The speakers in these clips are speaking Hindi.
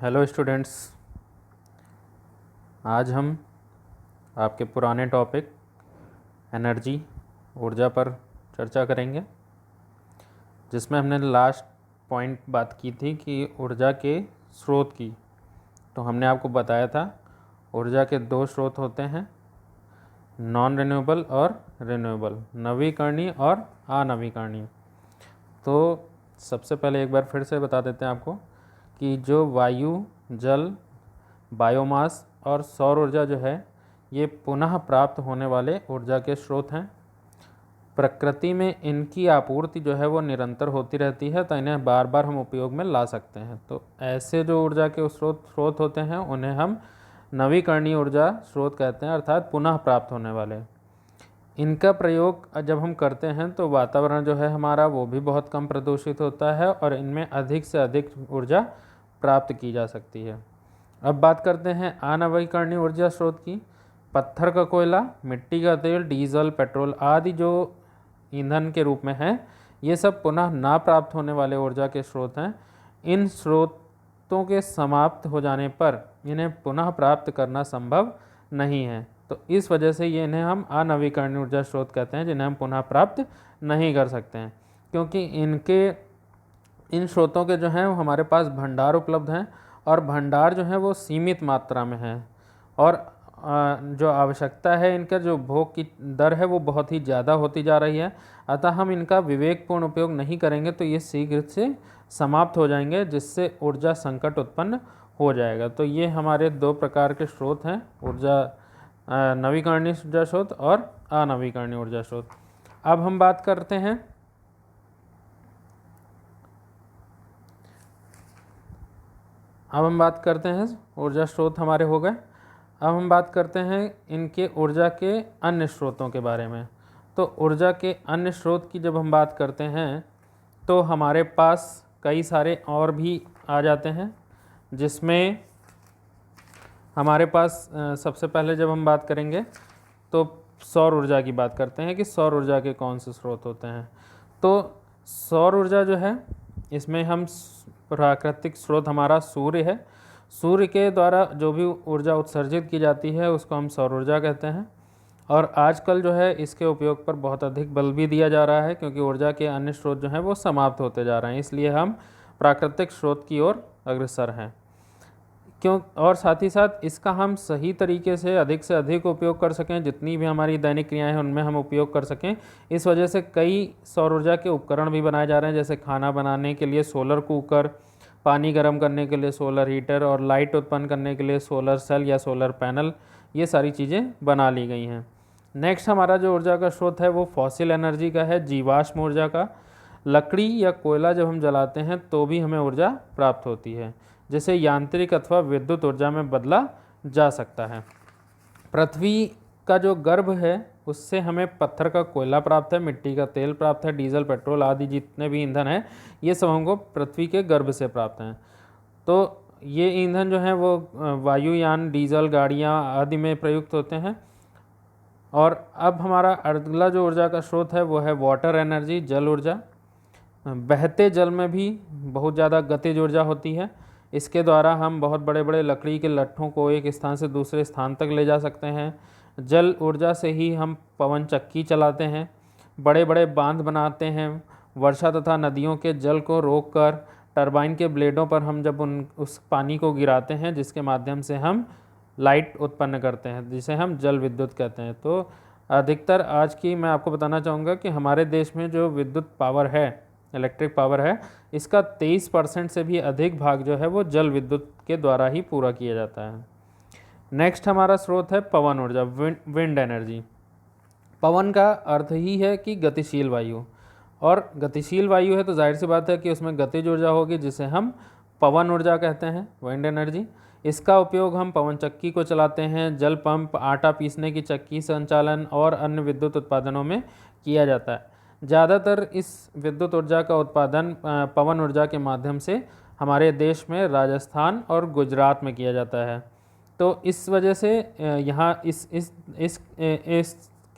हेलो स्टूडेंट्स, आज हम आपके पुराने टॉपिक एनर्जी ऊर्जा पर चर्चा करेंगे, जिसमें हमने लास्ट पॉइंट बात की थी कि ऊर्जा के स्रोत की। तो हमने आपको बताया था ऊर्जा के दो स्रोत होते हैं, नॉन रिन्यूएबल और रिन्यूएबल, नवीकरणीय और अनवीकरणीय। तो सबसे पहले एक बार फिर से बता देते हैं आपको कि जो वायु, जल, बायोमास और सौर ऊर्जा जो है ये पुनः प्राप्त होने वाले ऊर्जा के स्रोत हैं। प्रकृति में इनकी आपूर्ति जो है वो निरंतर होती रहती है, तो इन्हें बार बार हम उपयोग में ला सकते हैं। तो ऐसे जो ऊर्जा के स्रोत होते हैं उन्हें हम नवीकरणीय ऊर्जा स्रोत कहते हैं, अर्थात पुनः प्राप्त होने वाले। इनका प्रयोग जब हम करते हैं तो वातावरण जो है हमारा वो भी बहुत कम प्रदूषित होता है और इनमें अधिक से अधिक ऊर्जा प्राप्त की जा सकती है। अब बात करते हैं अनवीकरणीय ऊर्जा स्रोत की। पत्थर का कोयला, मिट्टी का तेल, डीजल, पेट्रोल आदि जो ईंधन के रूप में हैं, ये सब पुनः ना प्राप्त होने वाले ऊर्जा के स्रोत हैं। इन स्रोतों के समाप्त हो जाने पर इन्हें पुनः प्राप्त करना संभव नहीं है। तो इस वजह से ये इन्हें हम अनवीकरणीय ऊर्जा स्रोत कहते हैं, जिन्हें हम पुनः प्राप्त नहीं कर सकते हैं, क्योंकि इन स्रोतों के जो हैं हमारे पास भंडार उपलब्ध हैं और भंडार जो है वो सीमित मात्रा में है, और जो आवश्यकता है इनका जो भोग की दर है वो बहुत ही ज़्यादा होती जा रही है। अतः हम इनका विवेकपूर्ण उपयोग नहीं करेंगे तो ये शीघ्र से समाप्त हो जाएंगे, जिससे ऊर्जा संकट उत्पन्न हो जाएगा। तो ये हमारे दो प्रकार के स्रोत हैं, ऊर्जा नवीकरणीय ऊर्जा स्रोत और अनवीकरणीय ऊर्जा स्रोत। अब हम बात करते हैं ऊर्जा स्रोत हमारे हो गए। अब हम बात करते हैं इनके ऊर्जा के अन्य स्रोतों के बारे में। तो ऊर्जा के अन्य स्रोत की जब हम बात करते हैं तो हमारे पास कई सारे और भी आ जाते हैं, जिसमें हमारे पास सबसे पहले जब हम बात करेंगे तो सौर ऊर्जा की बात करते हैं कि सौर ऊर्जा के कौन से स्रोत होते हैं। तो सौर ऊर्जा जो है इसमें हम प्राकृतिक स्रोत हमारा सूर्य है। सूर्य के द्वारा जो भी ऊर्जा उत्सर्जित की जाती है उसको हम सौर ऊर्जा कहते हैं, और आजकल जो है इसके उपयोग पर बहुत अधिक बल भी दिया जा रहा है, क्योंकि ऊर्जा के अन्य स्रोत जो हैं वो समाप्त होते जा रहे हैं, इसलिए हम प्राकृतिक स्रोत की ओर अग्रसर हैं। और साथ ही साथ इसका हम सही तरीके से अधिक उपयोग कर सकें, जितनी भी हमारी दैनिक क्रियाएं हैं उनमें हम उपयोग कर सकें। इस वजह से कई सौर ऊर्जा के उपकरण भी बनाए जा रहे हैं, जैसे खाना बनाने के लिए सोलर कुकर, पानी गर्म करने के लिए सोलर हीटर, और लाइट उत्पन्न करने के लिए सोलर सेल या सोलर पैनल। ये सारी चीज़ें बना ली गई हैं। नेक्स्ट हमारा जो ऊर्जा का स्रोत है वो फॉसिल एनर्जी का है, जीवाश्म ऊर्जा का। लकड़ी या कोयला जब हम जलाते हैं तो भी हमें ऊर्जा प्राप्त होती है, जिसे यांत्रिक अथवा विद्युत ऊर्जा में बदला जा सकता है। पृथ्वी का जो गर्भ है उससे हमें पत्थर का कोयला प्राप्त है, मिट्टी का तेल प्राप्त है, डीजल, पेट्रोल आदि जितने भी ईंधन हैं ये सब हमको पृथ्वी के गर्भ से प्राप्त हैं। तो ये ईंधन जो है वो वायुयान, डीजल, गाड़ियाँ आदि में प्रयुक्त होते हैं। और अब हमारा अगला जो ऊर्जा का स्रोत है वो है वाटर एनर्जी, जल ऊर्जा। बहते जल में भी बहुत ज़्यादा गतिज ऊर्जा होती है। इसके द्वारा हम बहुत बड़े बड़े लकड़ी के लट्ठों को एक स्थान से दूसरे स्थान तक ले जा सकते हैं। जल ऊर्जा से ही हम पवन चक्की चलाते हैं, बड़े बड़े बांध बनाते हैं, वर्षा तथा नदियों के जल को रोककर टरबाइन के ब्लेडों पर हम जब उस पानी को गिराते हैं, जिसके माध्यम से हम लाइट उत्पन्न करते हैं, जिसे हम जल विद्युत कहते हैं। तो अधिकतर आज की मैं आपको बताना चाहूँगा कि हमारे देश में जो विद्युत पावर है, इलेक्ट्रिक पावर है, इसका 23% से भी अधिक भाग जो है वो जल विद्युत के द्वारा ही पूरा किया जाता है। नेक्स्ट हमारा स्रोत है पवन ऊर्जा, विंड एनर्जी। पवन का अर्थ ही है कि गतिशील वायु, और गतिशील वायु है तो जाहिर सी बात है कि उसमें गतिज ऊर्जा होगी, जिसे हम पवन ऊर्जा कहते हैं, विंड एनर्जी। इसका उपयोग हम पवन चक्की को चलाते हैं, जल पंप, आटा पीसने की चक्की संचालन और अन्य विद्युत उत्पादनों में किया जाता है। ज़्यादातर इस विद्युत ऊर्जा का उत्पादन पवन ऊर्जा के माध्यम से हमारे देश में राजस्थान और गुजरात में किया जाता है। तो इस वजह से यहाँ इसके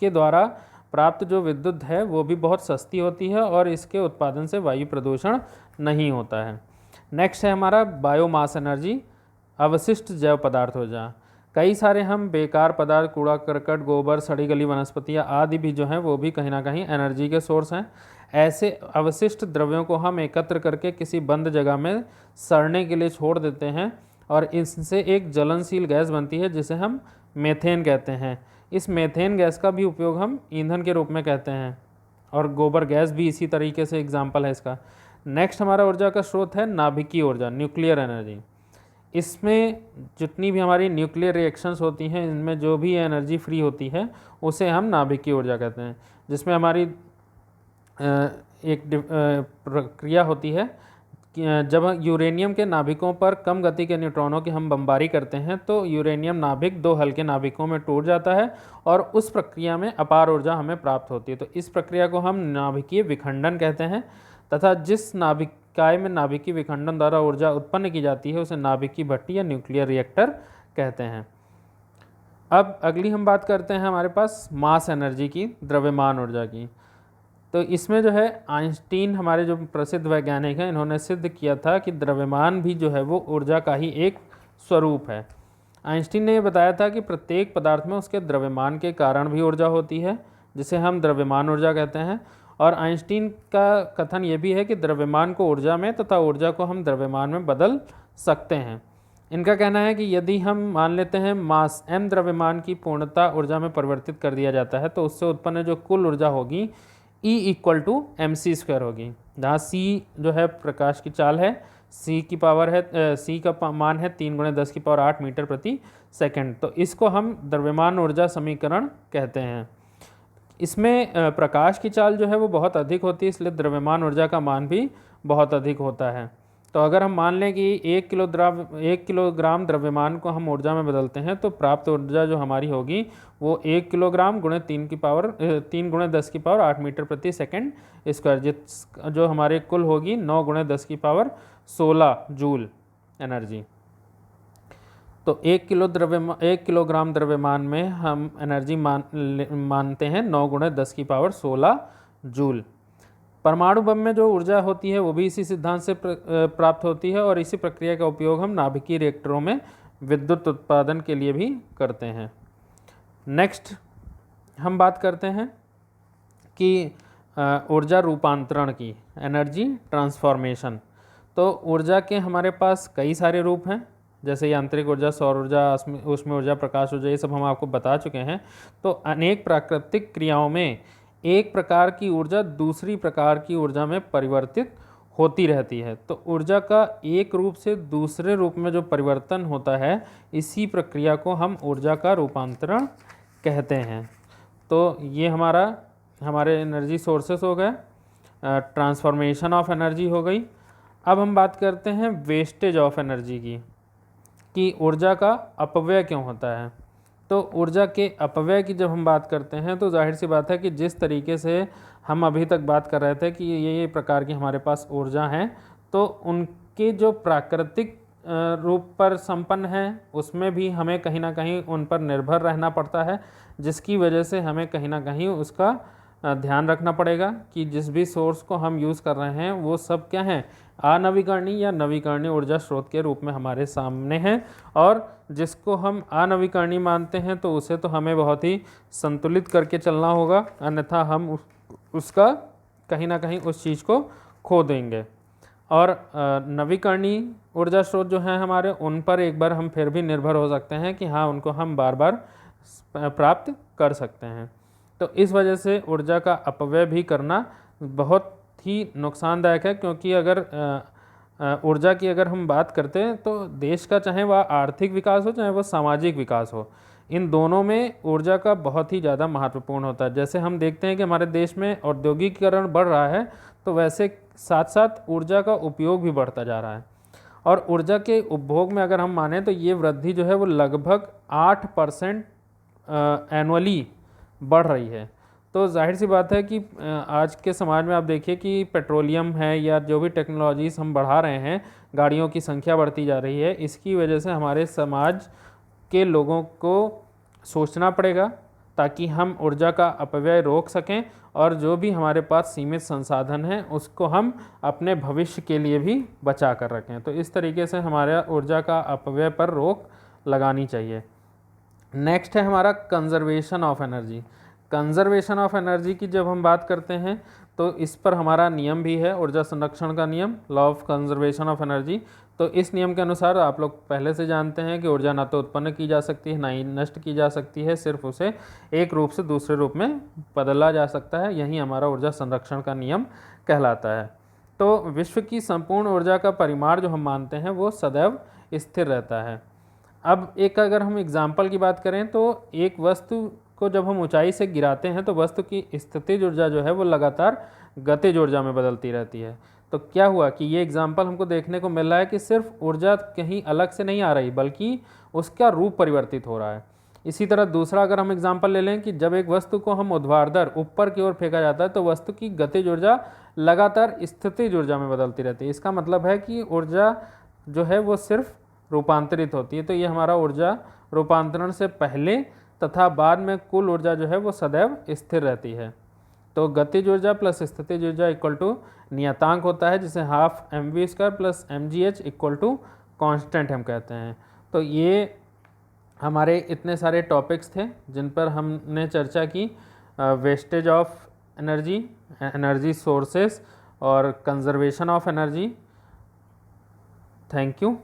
द्वारा प्राप्त जो विद्युत है वो भी बहुत सस्ती होती है और इसके उत्पादन से वायु प्रदूषण नहीं होता है। नेक्स्ट है हमारा बायोमास एनर्जी, अवशिष्ट जैव पदार्थ ऊर्जा, कई सारे हम बेकार पदार्थ, कूड़ा करकट, गोबर, सड़ी गली वनस्पतियाँ आदि भी जो हैं वो भी कहीं ना कहीं एनर्जी के सोर्स हैं। ऐसे अवशिष्ट द्रव्यों को हम एकत्र करके किसी बंद जगह में सड़ने के लिए छोड़ देते हैं और इससे एक ज्वलनशील गैस बनती है जिसे हम मीथेन कहते हैं। इस मीथेन गैस का भी उपयोग हम ईंधन के रूप में कहते हैं और गोबर गैस भी इसी तरीके से एग्जाम्पल है इसका। नेक्स्ट हमारा ऊर्जा का स्रोत है नाभिकीय ऊर्जा, न्यूक्लियर एनर्जी। इसमें जितनी भी हमारी न्यूक्लियर रिएक्शंस होती हैं, इनमें जो भी एनर्जी फ्री होती है उसे हम नाभिकीय ऊर्जा कहते हैं, जिसमें हमारी एक प्रक्रिया होती है कि जब यूरेनियम के नाभिकों पर कम गति के न्यूट्रॉनों की हम बमबारी करते हैं तो यूरेनियम नाभिक दो हल्के नाभिकों में टूट जाता है और उस प्रक्रिया में अपार ऊर्जा हमें प्राप्त होती है। तो इस प्रक्रिया को हम नाभिकीय विखंडन कहते हैं तथा जिस नाभिकाय में नाभिकीय विखंडन द्वारा ऊर्जा उत्पन्न की जाती है उसे नाभिकीय भट्टी या न्यूक्लियर रिएक्टर कहते हैं। अब अगली हम बात करते हैं हमारे पास मास एनर्जी की, द्रव्यमान ऊर्जा की। तो इसमें जो है आइंस्टीन हमारे जो प्रसिद्ध वैज्ञानिक हैं, इन्होंने सिद्ध किया था कि द्रव्यमान भी जो है वो ऊर्जा का ही एक स्वरूप है। आइंस्टीन ने ये बताया था कि प्रत्येक पदार्थ में उसके द्रव्यमान के कारण भी ऊर्जा होती है, जिसे हम द्रव्यमान ऊर्जा कहते हैं। और आइंस्टीन का कथन ये भी है कि द्रव्यमान को ऊर्जा में तथा ऊर्जा को हम द्रव्यमान में बदल सकते हैं। इनका कहना है कि यदि हम मान लेते हैं मास m द्रव्यमान की पूर्णता ऊर्जा में परिवर्तित कर दिया जाता है तो उससे उत्पन्न जो कुल ऊर्जा होगी E = mc² होगी, जहाँ c जो है प्रकाश की चाल है, c की पावर है c का मान है 3 × 10⁸ मीटर प्रति सेकंड। तो इसको हम द्रव्यमान ऊर्जा समीकरण कहते हैं। इसमें प्रकाश की चाल जो है वो बहुत अधिक होती है, इसलिए द्रव्यमान ऊर्जा का मान भी बहुत अधिक होता है। तो अगर हम मान लें कि 1 किलोग्राम द्रव्यमान को हम ऊर्जा में बदलते हैं तो प्राप्त ऊर्जा जो हमारी होगी वो 1 किलोग्राम × 3 × 10⁸ मीटर प्रति सेकंड स्क्वायर, जो हमारे कुल होगी 9 × 10⁻16 जूल एनर्जी। तो 1 किलोग्राम द्रव्यमान में हम एनर्जी मानते हैं 9 × 10⁻16 जूल। परमाणु बम में जो ऊर्जा होती है वो भी इसी सिद्धांत से प्राप्त होती है और इसी प्रक्रिया का उपयोग हम नाभिकीय रिएक्टरों में विद्युत उत्पादन के लिए भी करते हैं। नेक्स्ट हम बात करते हैं कि ऊर्जा रूपांतरण की, एनर्जी ट्रांसफॉर्मेशन। तो ऊर्जा के हमारे पास कई सारे रूप हैं, जैसे यांत्रिक ऊर्जा, सौर ऊर्जा, ऊष्मीय ऊर्जा, प्रकाश ऊर्जा, ये सब हम आपको बता चुके हैं। तो अनेक प्राकृतिक क्रियाओं में एक प्रकार की ऊर्जा दूसरी प्रकार की ऊर्जा में परिवर्तित होती रहती है। तो ऊर्जा का एक रूप से दूसरे रूप में जो परिवर्तन होता है, इसी प्रक्रिया को हम ऊर्जा का रूपांतरण कहते हैं। तो ये हमारे एनर्जी सोर्सेस हो गए, ट्रांसफॉर्मेशन ऑफ एनर्जी हो गई। अब हम बात करते हैं वेस्टेज ऑफ एनर्जी की, कि ऊर्जा का अपव्यय क्यों होता है। तो ऊर्जा के अपव्यय की जब हम बात करते हैं तो जाहिर सी बात है कि जिस तरीके से हम अभी तक बात कर रहे थे कि ये प्रकार की हमारे पास ऊर्जा हैं, तो उनके जो प्राकृतिक रूप पर संपन्न हैं उसमें भी हमें कहीं ना कहीं उन पर निर्भर रहना पड़ता है, जिसकी वजह से हमें कहीं ना कहीं उसका ध्यान रखना पड़ेगा कि जिस भी सोर्स को हम यूज़ कर रहे हैं वो सब क्या हैं, अनवीकरणीय या नवीकरणीय ऊर्जा स्रोत के रूप में हमारे सामने हैं। और जिसको हम अनवीकरणीय मानते हैं तो उसे तो हमें बहुत ही संतुलित करके चलना होगा, अन्यथा हम उसका कहीं ना कहीं उस चीज़ को खो देंगे। और नवीकरणीय ऊर्जा स्रोत जो हैं हमारे, उन पर एक बार हम फिर भी निर्भर हो सकते हैं कि हाँ, उनको हम बार बार प्राप्त कर सकते हैं। तो इस वजह से ऊर्जा का अपव्यय भी करना बहुत ही नुकसानदायक है, क्योंकि अगर ऊर्जा की अगर हम बात करते हैं तो देश का चाहे वह आर्थिक विकास हो चाहे वह सामाजिक विकास हो, इन दोनों में ऊर्जा का बहुत ही ज़्यादा महत्वपूर्ण होता है। जैसे हम देखते हैं कि हमारे देश में औद्योगिकीकरण बढ़ रहा है, तो वैसे साथ साथ ऊर्जा का उपयोग भी बढ़ता जा रहा है। और ऊर्जा के उपभोग में अगर हम माने तो ये वृद्धि जो है वो लगभग 8% एनुअली बढ़ रही है। तो जाहिर सी बात है कि आज के समाज में आप देखिए कि पेट्रोलियम है या जो भी टेक्नोलॉजीज़ हम बढ़ा रहे हैं, गाड़ियों की संख्या बढ़ती जा रही है, इसकी वजह से हमारे समाज के लोगों को सोचना पड़ेगा ताकि हम ऊर्जा का अपव्यय रोक सकें और जो भी हमारे पास सीमित संसाधन हैं उसको हम अपने भविष्य के लिए भी बचा कर रखें। तो इस तरीके से हमारे ऊर्जा का अपव्यय पर रोक लगानी चाहिए। नेक्स्ट है हमारा conservation of energy. Conservation of energy की जब हम बात करते हैं तो इस पर हमारा नियम भी है, ऊर्जा संरक्षण का नियम, law of conservation of energy. तो इस नियम के अनुसार आप लोग पहले से जानते हैं कि ऊर्जा ना तो उत्पन्न की जा सकती है ना ही नष्ट की जा सकती है, सिर्फ उसे एक रूप से दूसरे रूप में बदला जा सकता है। यही हमारा ऊर्जा संरक्षण का नियम कहलाता है। तो विश्व की संपूर्ण ऊर्जा का परिमाण जो हम मानते हैं वो सदैव स्थिर रहता है। अब एक अगर हम एग्जाम्पल की बात करें तो एक वस्तु को जब हम ऊंचाई से गिराते हैं तो वस्तु की स्थितिज ऊर्जा जो है वो लगातार गतिज ऊर्जा में बदलती रहती है। तो क्या हुआ कि ये एग्जाम्पल हमको देखने को मिल रहा है कि सिर्फ ऊर्जा कहीं अलग से नहीं आ रही बल्कि उसका रूप परिवर्तित हो रहा है। इसी तरह दूसरा अगर हम एग्जाम्पल ले लें कि जब एक वस्तु को हम ऊर्ध्वाधर ऊपर की ओर फेंका जाता है तो वस्तु की गतिज ऊर्जा लगातार स्थितिज ऊर्जा में बदलती रहती है। इसका मतलब है कि ऊर्जा जो है वो सिर्फ रूपांतरित होती है। तो ये हमारा ऊर्जा रूपांतरण से पहले तथा बाद में कुल ऊर्जा जो है वो सदैव स्थिर रहती है। तो गतिज ऊर्जा प्लस स्थितिज ऊर्जा इक्वल टू नियतांक होता है, जिसे half mv² plus mgh equal to constant हम कहते हैं। तो ये हमारे इतने सारे टॉपिक्स थे जिन पर हमने चर्चा की, wastage of energy, energy sources और conservation of energy. Thank you.